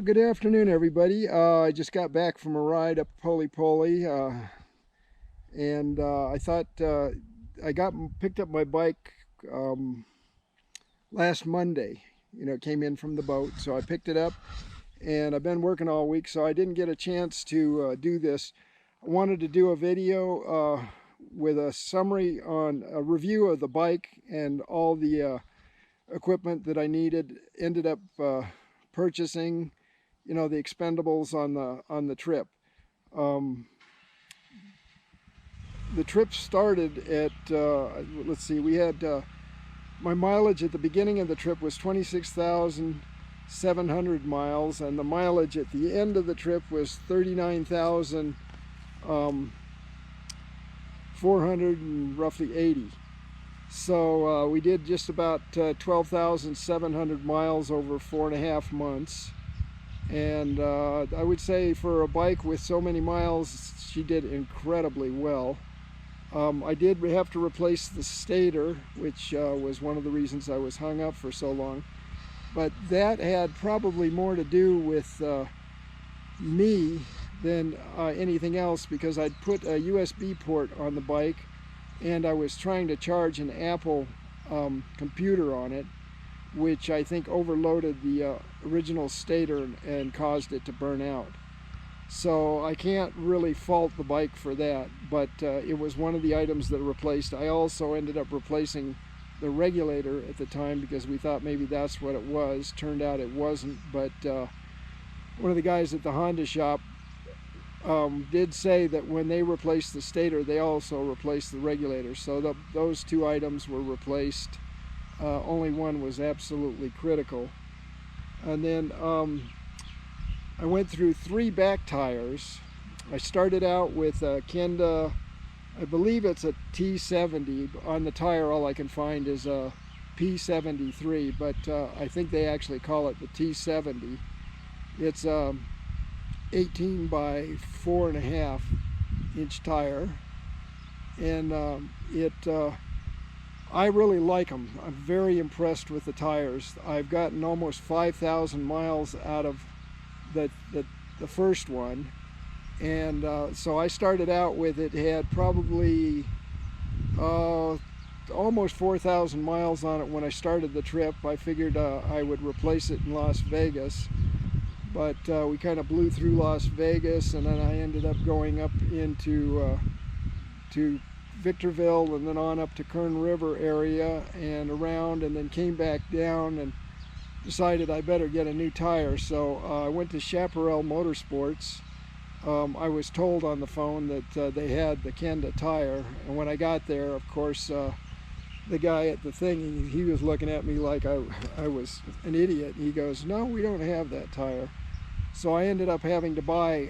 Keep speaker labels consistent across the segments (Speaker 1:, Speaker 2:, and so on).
Speaker 1: Good afternoon, everybody. I just got back from a ride up Poly, and I thought I picked up my bike last Monday. You know, it came in from the boat, so I picked it up, and I've been working all week, so I didn't get a chance to do this. I wanted to do a video with a summary on a review of the bike and all the equipment that I needed. Ended up purchasing, you know, the expendables on the trip. The trip started at let's see, we had my mileage at the beginning of the trip was 26,700 miles, and the mileage at the end of the trip was 39,400 and roughly 80. So we did just about 12,700 miles over 4.5 months. And I would say for a bike with so many miles, she did incredibly well. I did have to replace the stator, which was one of the reasons I was hung up for so long. But that had probably more to do with me than anything else, because I'd put a USB port on the bike and I was trying to charge an Apple computer on it, which I think overloaded the original stator and caused it to burn out. So I can't really fault the bike for that, but it was one of the items that replaced. I also ended up replacing the regulator at the time because we thought maybe that's what it was. Turned out it wasn't, but one of the guys at the Honda shop did say that when they replaced the stator, they also replaced the regulator. So those two items were replaced. Only one was absolutely critical. And then I went through 3 back tires. I started out with a Kenda, I believe it's a T70. On the tire, all I can find is a P73, but I think they actually call it the T70. It's 18 by 4.5 inch tire, and I really like them. I'm very impressed with the tires. I've gotten almost 5,000 miles out of the first one, and so I started out with it had probably almost 4,000 miles on it when I started the trip. I figured I would replace it in Las Vegas, but we kind of blew through Las Vegas, and then I ended up going up into to Victorville and then on up to Kern River area and around, and then came back down and decided I better get a new tire. So I went to Chaparral Motorsports. I was told on the phone that they had the Kenda tire, and when I got there, of course, the guy at the thing, he was looking at me like I was an idiot. He goes, "No, we don't have that tire." So I ended up having to buy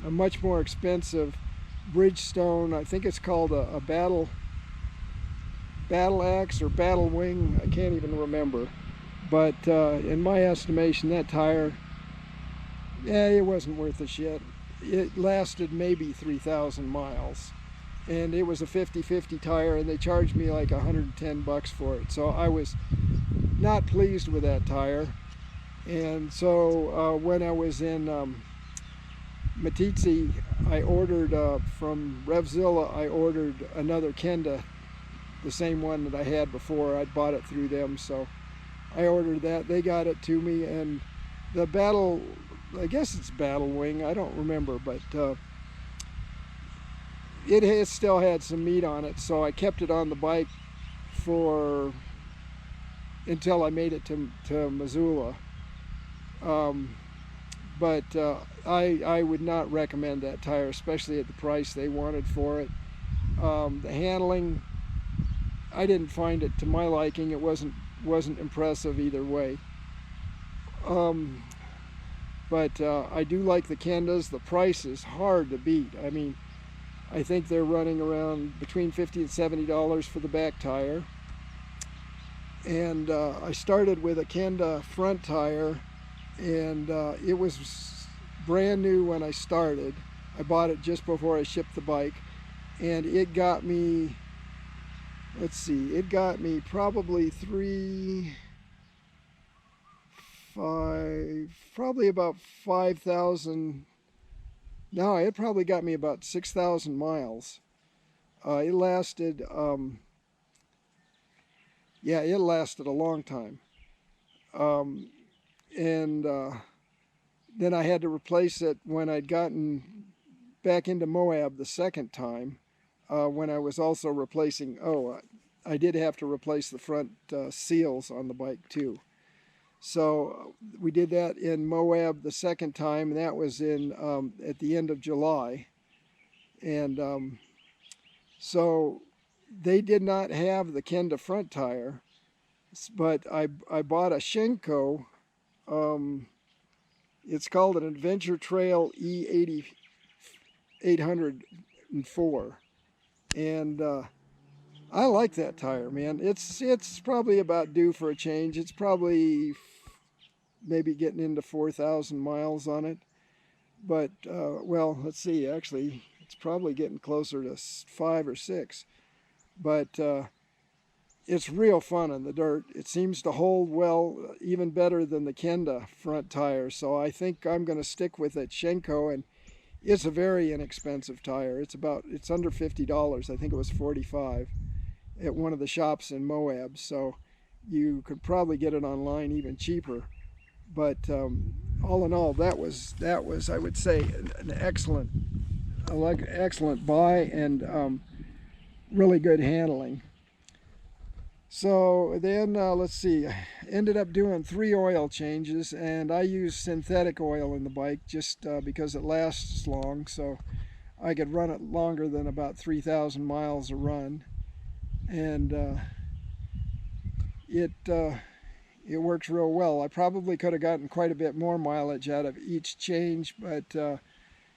Speaker 1: a much more expensive Bridgestone, I think it's called a Battle Axe or Battle Wing, I can't even remember. But in my estimation, that tire, yeah, it wasn't worth a shit. It lasted maybe 3,000 miles, and it was a 50/50 tire, and they charged me like 110 bucks for it. So I was not pleased with that tire. And so when I was in Matizzi, I ordered from Revzilla, I ordered another Kenda, the same one that I had before. I'd bought it through them, so I ordered that. They got it to me, and the Battle, I guess it's Battle Wing, I don't remember, but it still had some meat on it, so I kept it on the bike until I made it to Missoula. But I would not recommend that tire, especially at the price they wanted for it. The handling, I didn't find it to my liking. It wasn't impressive either way. But I do like the Kendas. The price is hard to beat. I mean, I think they're running around between $50 and $70 for the back tire. And I started with a Kenda front tire, and it was brand new when I started. I bought it just before I shipped the bike, and it got me, let's see, it got me probably 3, 5, probably about 5,000. No, it probably got me about 6,000 miles. It lasted, yeah, it lasted a long time. Um, and then I had to replace it when I'd gotten back into Moab the second time, when I was also replacing, I did have to replace the front seals on the bike too. So we did that in Moab the second time, and that was in at the end of July. And so they did not have the Kenda front tire, but I bought a Shinko. It's called an Adventure Trail E804, and I like that tire, man. It's probably about due for a change. It's probably maybe getting into 4,000 miles on it, but well, let's see. Actually, it's probably getting closer to 5 or 6, but it's real fun in the dirt. It seems to hold well, even better than the Kenda front tire. So I think I'm going to stick with that Shinko, and it's a very inexpensive tire. It's under $50. I think it was $45 at one of the shops in Moab. So you could probably get it online even cheaper. But all in all, that was I would say an excellent buy, and really good handling. So then, let's see, I ended up doing 3 oil changes, and I used synthetic oil in the bike just because it lasts long, so I could run it longer than about 3,000 miles a run. And it works real well. I probably could have gotten quite a bit more mileage out of each change, but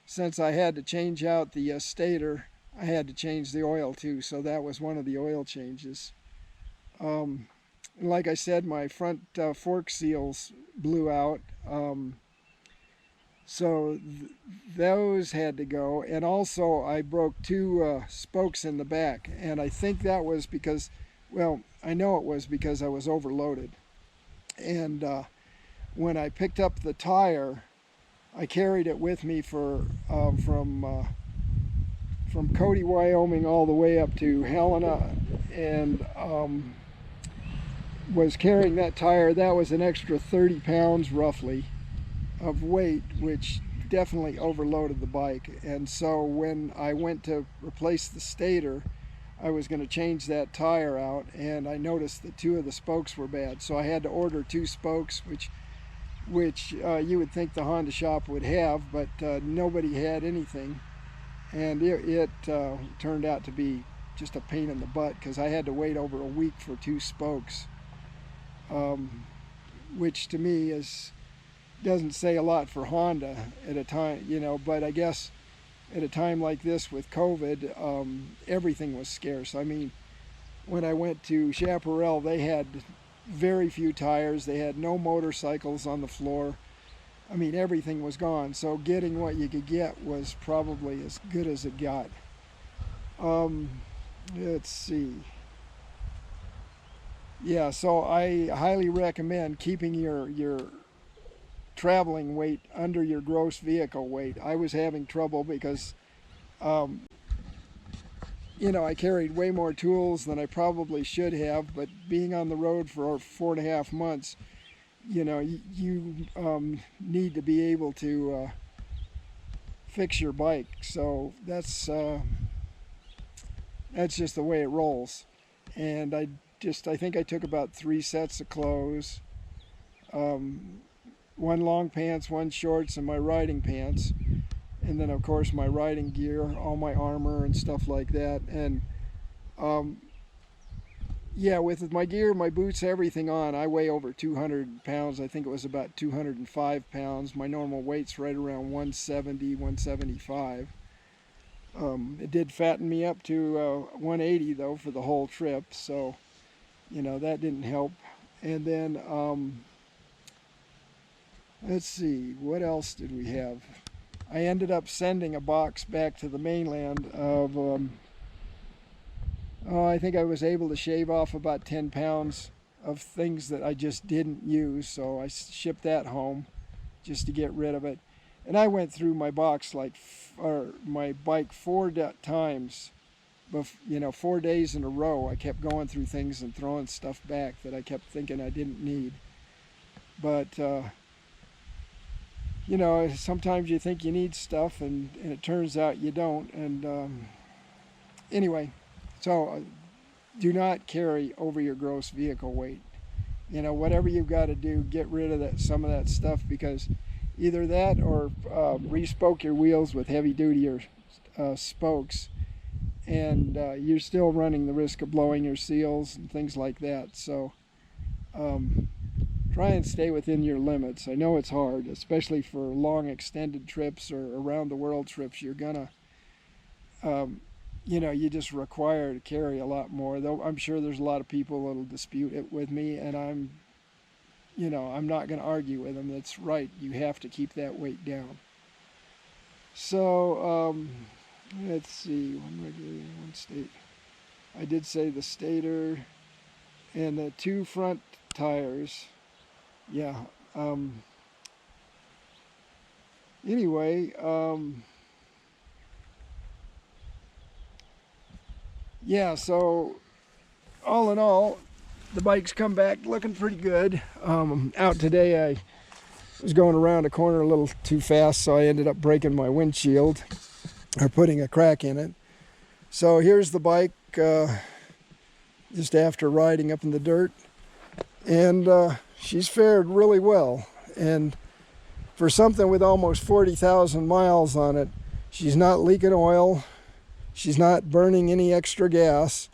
Speaker 1: since I had to change out the stator, I had to change the oil too, so that was one of the oil changes. Like I said, my front fork seals blew out, so those had to go, and also I broke 2 spokes in the back, and I think that was because, well, I know it was because I was overloaded. And when I picked up the tire, I carried it with me from Cody, Wyoming, all the way up to Helena, and was carrying that tire. That was an extra 30 pounds roughly of weight, which definitely overloaded the bike. And so when I went to replace the stator, I was going to change that tire out, and I noticed that 2 of the spokes were bad, so I had to order 2 spokes, which you would think the Honda shop would have, but nobody had anything. And it turned out to be just a pain in the butt, because I had to wait over a week for 2 spokes, which to me doesn't say a lot for Honda at a time, but I guess at a time like this with COVID, everything was scarce. I mean, when I went to Chaparral, they had very few tires. They had no motorcycles on the floor. I mean, everything was gone. So getting what you could get was probably as good as it got. Let's see. Yeah, so I highly recommend keeping your traveling weight under your gross vehicle weight. I was having trouble because, I carried way more tools than I probably should have, but being on the road for 4.5 months, you need to be able to fix your bike. So that's just the way it rolls. And I think I took about 3 sets of clothes, 1 long pants, 1 shorts, and my riding pants, and then of course my riding gear, all my armor and stuff like that. And yeah, with my gear, my boots, everything on, I weigh over 200 pounds. I think it was about 205 pounds. My normal weight's right around 170, 175. It did fatten me up to 180 though for the whole trip, so that didn't help. And then let's see, what else did we have? I ended up sending a box back to the mainland of I think I was able to shave off about 10 pounds of things that I just didn't use, so I shipped that home just to get rid of it. And I went through my box or my bike 4 times, you know, 4 days in a row. I kept going through things and throwing stuff back that I kept thinking I didn't need. But you know, sometimes you think you need stuff, and it turns out you don't. And anyway, so do not carry over your gross vehicle weight. You know, whatever you've got to do, get rid of some of that stuff, because either that or re-spoke your wheels with heavy-duty spokes, and you're still running the risk of blowing your seals and things like that. So try and stay within your limits. I know it's hard, especially for long extended trips or around the world trips. You're gonna you know, you just require to carry a lot more, though I'm sure there's a lot of people that'll dispute it with me, and I'm not going to argue with them. That's right, you have to keep that weight down. So let's see, one state. I did say the stator and the 2 front tires. Yeah. Anyway, yeah, so all in all, the bike's come back looking pretty good. Out today, I was going around a corner a little too fast, so I ended up breaking my windshield, or putting a crack in it. So here's the bike just after riding up in the dirt, and she's fared really well. And for something with almost 40,000 miles on it, she's not leaking oil. She's not burning any extra gas.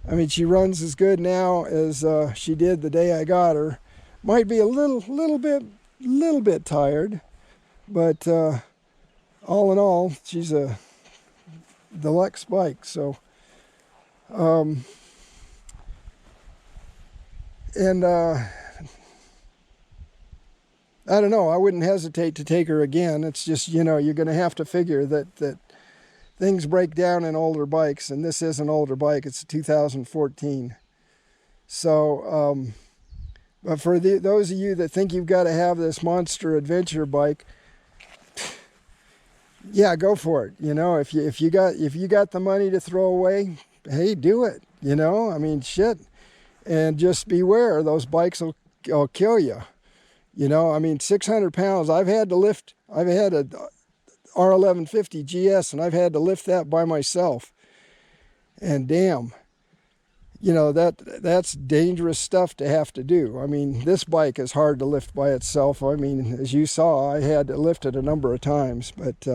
Speaker 1: I mean, she runs as good now as she did the day I got her. Might be a little bit tired, but all in all, she's a deluxe bike. So, I don't know. I wouldn't hesitate to take her again. It's just, you know, you're going to have to figure that things break down in older bikes, and this is an older bike. It's a 2014. So, but for those of you that think you've got to have this monster adventure bike, yeah, go for it. You know, if you got the money to throw away, hey, do it. You know, I mean, shit. And just beware, those bikes will kill you. You know, I mean, 600 pounds. I've had a R1150 GS, and I've had to lift that by myself. And damn, you know, that's dangerous stuff to have to do. I mean, this bike is hard to lift by itself. I mean, as you saw, I had to lift it a number of times, but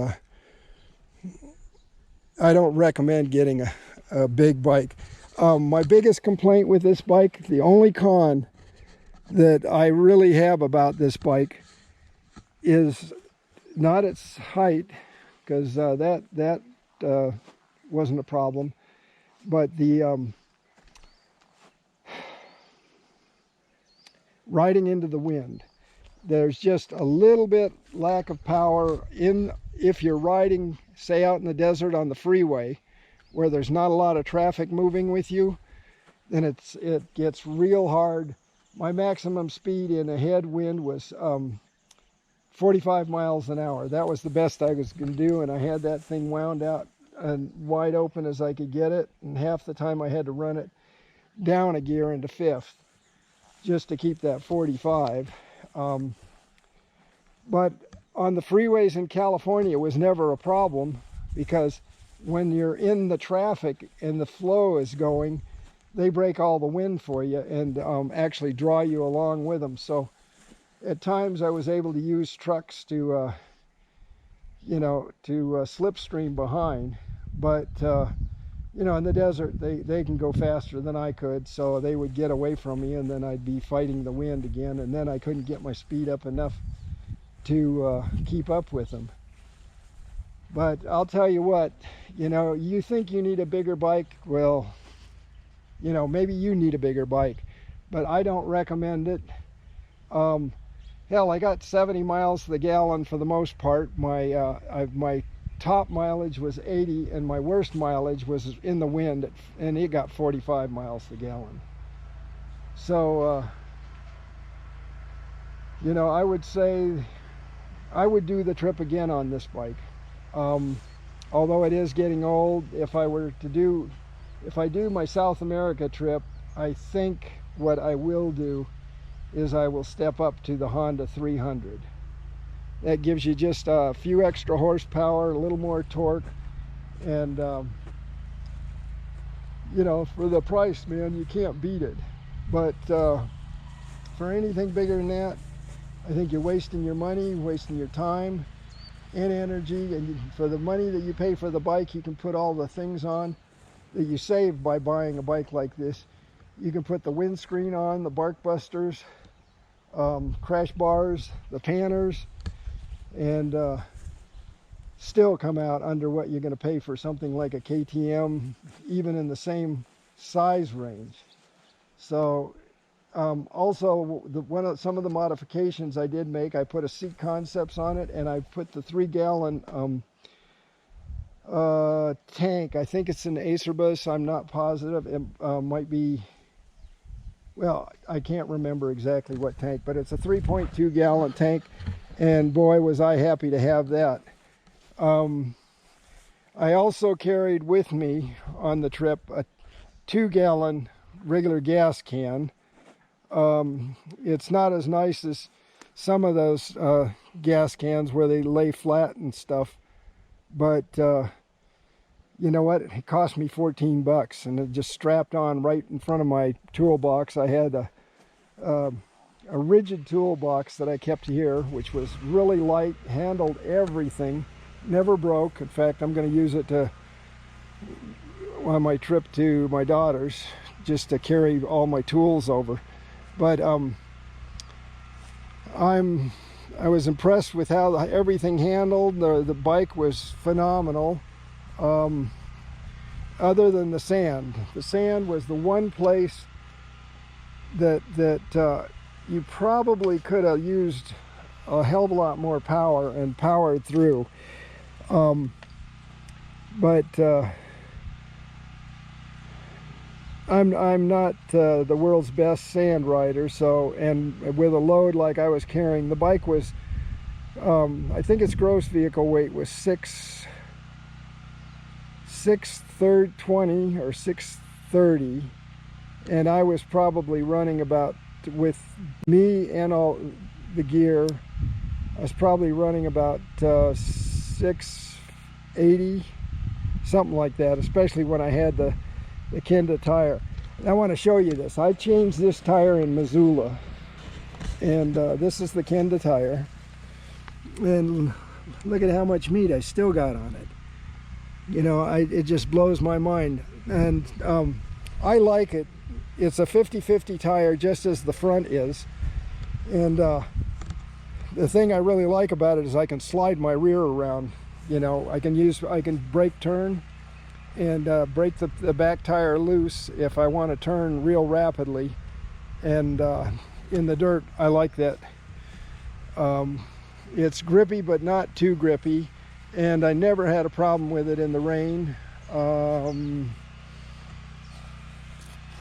Speaker 1: I don't recommend getting a big bike. My biggest complaint with this bike, the only con that I really have about this bike, is not its height, because that wasn't a problem, but the riding into the wind. There's just a little bit lack of power if you're riding, say, out in the desert on the freeway, where there's not a lot of traffic moving with you. Then it gets real hard. My maximum speed in a headwind was 45 miles an hour. That was the best I was going to do, and I had that thing wound out and wide open as I could get it, and half the time I had to run it down a gear into 5th just to keep that 45. But on the freeways in California, it was never a problem, because when you're in the traffic and the flow is going, they break all the wind for you and actually draw you along with them. So at times I was able to use trucks to slipstream behind, but you know, in the desert they can go faster than I could, so they would get away from me, and then I'd be fighting the wind again, and then I couldn't get my speed up enough to keep up with them. But I'll tell you what, you know, you think you need a bigger bike, well, you know, maybe you need a bigger bike, but I don't recommend it. Hell, I got 70 miles to the gallon for the most part. My top mileage was 80, and my worst mileage was in the wind, and it got 45 miles to the gallon. So, you know, I would say I would do the trip again on this bike. Although it is getting old, if I do my South America trip, I think what I will do is I will step up to the Honda 300. That gives you just a few extra horsepower, a little more torque, and you know, for the price, man, you can't beat it. But for anything bigger than that, I think you're wasting your money, wasting your time and energy. And for the money that you pay for the bike, you can put all the things on that you save by buying a bike like this. You can put the windscreen on, the bark busters, crash bars, the panners, and still come out under what you're going to pay for something like a KTM, even in the same size range. So also some of the modifications I did make, I put a seat concepts on it, and I put the 3-gallon tank. I think it's an Acerbus, I'm not positive. It might be, well, I can't remember exactly what tank, but it's a 3.2 gallon tank, and boy was I happy to have that. I also carried with me on the trip a 2-gallon regular gas can. It's not as nice as some of those gas cans where they lay flat and stuff, but you know what, it cost me 14 bucks, and it just strapped on right in front of my toolbox. I had a rigid toolbox that I kept here, which was really light, handled everything, never broke. In fact, I'm going to use it on my trip to my daughter's, just to carry all my tools over. But I was impressed with how everything handled. The bike was phenomenal. Other than the sand. The sand was the one place that you probably could have used a hell of a lot more power and powered through. But I'm not the world's best sand rider, so, and with a load like I was carrying, the bike was, I think its gross vehicle weight was 620 or 630, and I was probably running about, with me and all the gear, I was probably running about 680, something like that, especially when I had the Kenda tire. And I want to show you this. I changed this tire in Missoula, and this is the Kenda tire, and look at how much meat I still got on it. You know, it just blows my mind, and I like it. It's a 50-50 tire, just as the front is, and the thing I really like about it is I can slide my rear around. You know, I can brake turn and break the back tire loose if I want to turn real rapidly, and in the dirt I like that. It's grippy but not too grippy, and I never had a problem with it in the rain.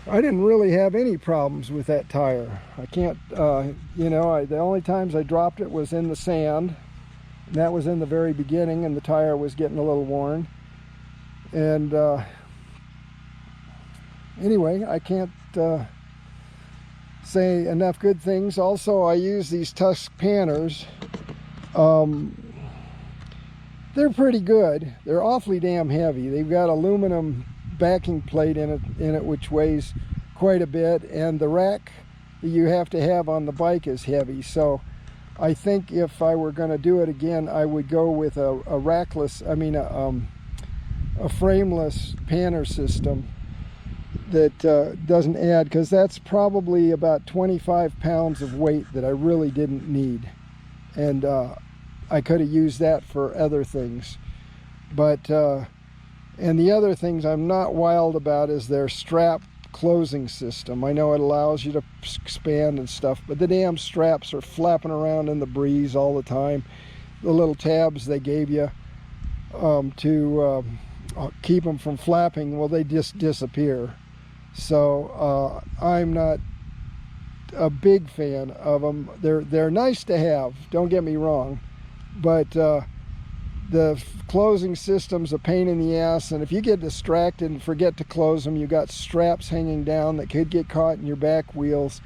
Speaker 1: I didn't really have any problems with that tire. I can't, you know, the only times I dropped it was in the sand, and that was in the very beginning, and the tire was getting a little worn. And anyway, I can't say enough good things. Also, I use these Tusk panners. They're pretty good. They're awfully damn heavy. They've got aluminum backing plate in it which weighs quite a bit, and the rack that you have to have on the bike is heavy. So I think if I were going to do it again, I would go with a rackless, I mean a frameless panner system that doesn't add, because that's probably about 25 pounds of weight that I really didn't need, and I could have used that for other things. But and the other things I'm not wild about is their strap closing system. I know it allows you to expand and stuff, but the damn straps are flapping around in the breeze all the time. The little tabs they gave you to keep them from flapping, well, they just disappear. So I'm not a big fan of them. They're nice to have, don't get me wrong, but the closing system's a pain in the ass, and if you get distracted and forget to close them, you got straps hanging down that could get caught in your back wheels.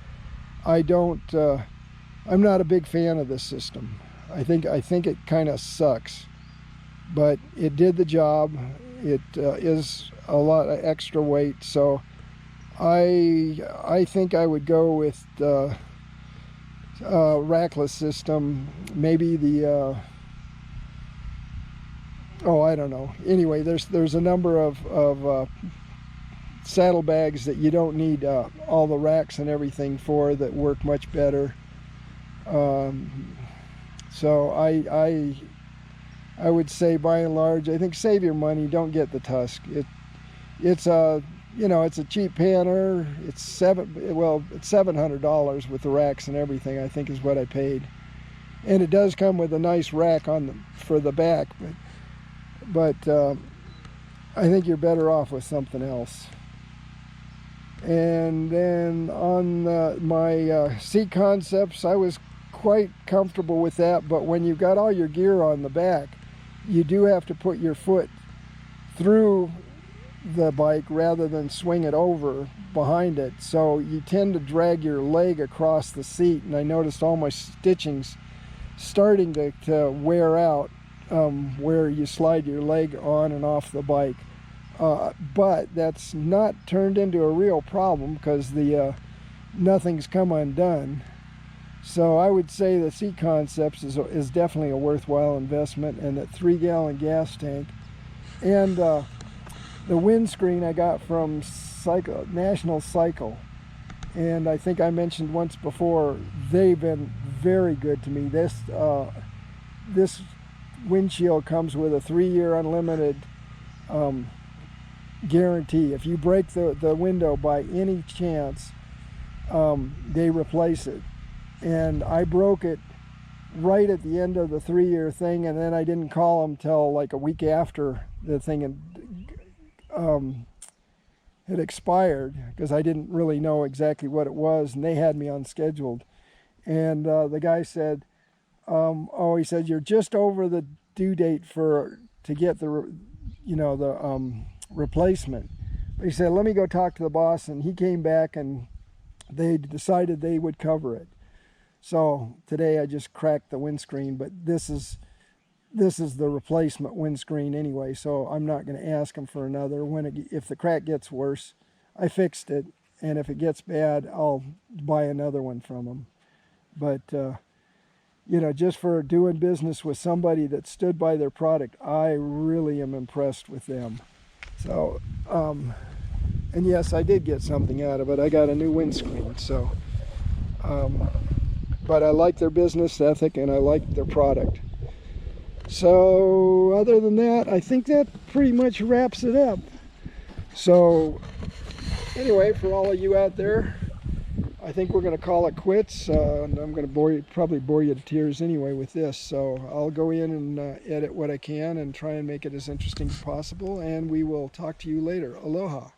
Speaker 1: I'm not a big fan of this system. I think it kind of sucks, but it did the job. It is a lot of extra weight, so I think I would go with the rackless system, maybe the I don't know. Anyway, there's a number of saddlebags that you don't need all the racks and everything for, that work much better. So I would say, by and large, I think save your money. Don't get the Tusk. It's a cheap panner. It's $700 with the racks and everything, I think, is what I paid. And it does come with a nice rack for the back, but I think you're better off with something else. And then on my seat concepts, I was quite comfortable with that, but when you've got all your gear on the back, you do have to put your foot through the bike rather than swing it over behind it, so you tend to drag your leg across the seat, and I noticed all my stitchings starting to wear out where you slide your leg on and off the bike. But that's not turned into a real problem because nothing's come undone. So I would say the seat concepts is definitely a worthwhile investment, and that 3-gallon gas tank. And the windscreen I got from National Cycle, and I think I mentioned once before, they've been very good to me. This windshield comes with a 3-year unlimited guarantee. If you break the window by any chance, they replace it. And I broke it right at the end of the 3-year thing, and then I didn't call them till like a week after the thing had expired, because I didn't really know exactly what it was, and they had me unscheduled. And the guy said, he said, you're just over the due date to get the replacement. But he said, let me go talk to the boss, and he came back and they decided they would cover it. So today I just cracked the windscreen, but this is the replacement windscreen anyway, so I'm not going to ask them for another. If the crack gets worse, I fixed it, and if it gets bad, I'll buy another one from them. But just for doing business with somebody that stood by their product, I really am impressed with them. So, and yes, I did get something out of it. I got a new windscreen, so, but I like their business ethic and I like their product. So, other than that, I think that pretty much wraps it up. So, anyway, for all of you out there, I think we're going to call it quits, and I'm going to probably bore you to tears anyway with this. So I'll go in and edit what I can and try and make it as interesting as possible, and we will talk to you later. Aloha.